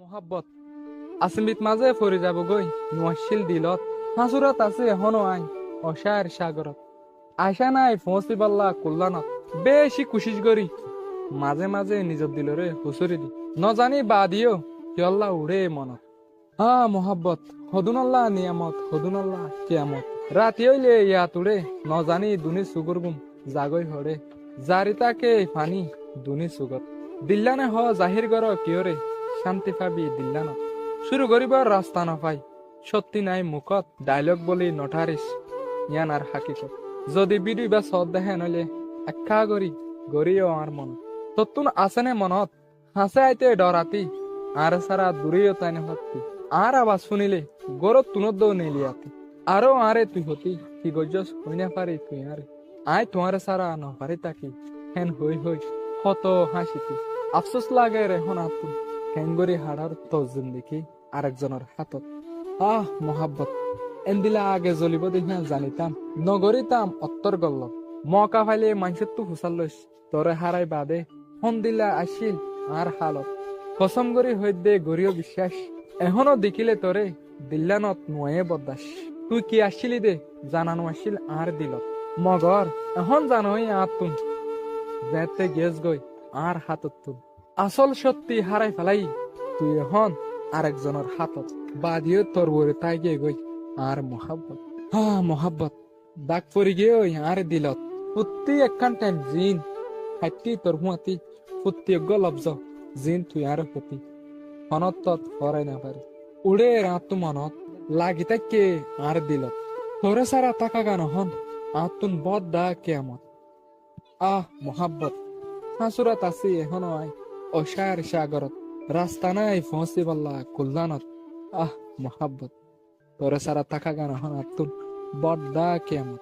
মোহাব্বত আসমিত মাঝে ফরি যাব গই নোয়াশিল দিলত হাসুরাত আছে এখনো আই অশায়ের সাগরত আশা নাই ফসিবাল্লা কল্যাণত বেশি কুশিস করি মাঝে মাঝে নিজর দিলরে হুসুরি দি নজানি বাদিও কিয়ল্লা উড়ে মনত মোহাব্বত হদুনাল্লাহ নিয়ামত হদুনাল্লাহ কিয়ামত রাতি হইলে ইয়াত উড়ে নজানি দুনি সুগুরগুম জাগই হরে জারিতাকে ফানি দুনি সুগত দিল্লানে হ জাহির গর কিয়রে শান্তি পাবি দিল্লানত শুরু করিবার রাস্তা নপাই সত্যি নাই মুখত ডায়লগ বলি নঠারিস ইয়ান আর হাকিকত যদি বিডি বা সদ দেখে নইলে একা গরিও আর মন তত্তুন আসেনে মনত হাসে আইতে ডরাতি আর সারা দূরেও তাই হত্তি আর আওয়াজ শুনিলে গরত তুনদ্দ নেলিয়াতি আরো আরে তুই হতি কি গজ্জস হই না পারি তুই আরে আয় তোমারে সারা নপারি তাকি হেন হই কত হাসিতি আফসোস লাগে রে হন আপু কেঙ্গরি হাড়ার তো জিন্দিগি আরেকজনের হাতত মোহাব্বত এন্দিলা আগে জ্বলিব দেখি জানিতাম নগরিতাম অত্তর গল্ল মকা ফাইলে মানুষের তো হুসাল লইস তরে হারাই বাদে হন দিলা আসিল আর হালত কসম করি হইদে গরিও বিশ্বাস এখনো দেখিলে তরে দিল্লানত নয়ে বদাস তুই কি আসিলি দে জানানো আসিল আর দিলত মগর এখন জানোই আর তুম যেতে গেছ গই আর হাতত তুম আসল সত্যি হারাই ফেলাই তুই এখন আরেকজনের হাতত বাদিও তোর বরে তাই গিয়ে গই আর মোহাব্বত দাগ পরি গিয়ে ওই আর দিলত ফুত্তি একখান টাইম জিন হাইতি তোর হুয়াতি ফুত্তি অজ্ঞ লব্জ জিন তুই আর হতি হনত তত হরাই না পারে উড়ে রাত মনত লাগি তাকে আর দিলত তোরে সারা টাকা গান হন আতুন বদ দা কেমত মোহাব্বত হাসুরাত আছি এখনো আই অশায়ের সাগরত রাস্তা নাই ফসি বল্লা কল্যাণত মোহাব্বত তোরে সারা টাকা গান হন আতুন বদ দা কেমত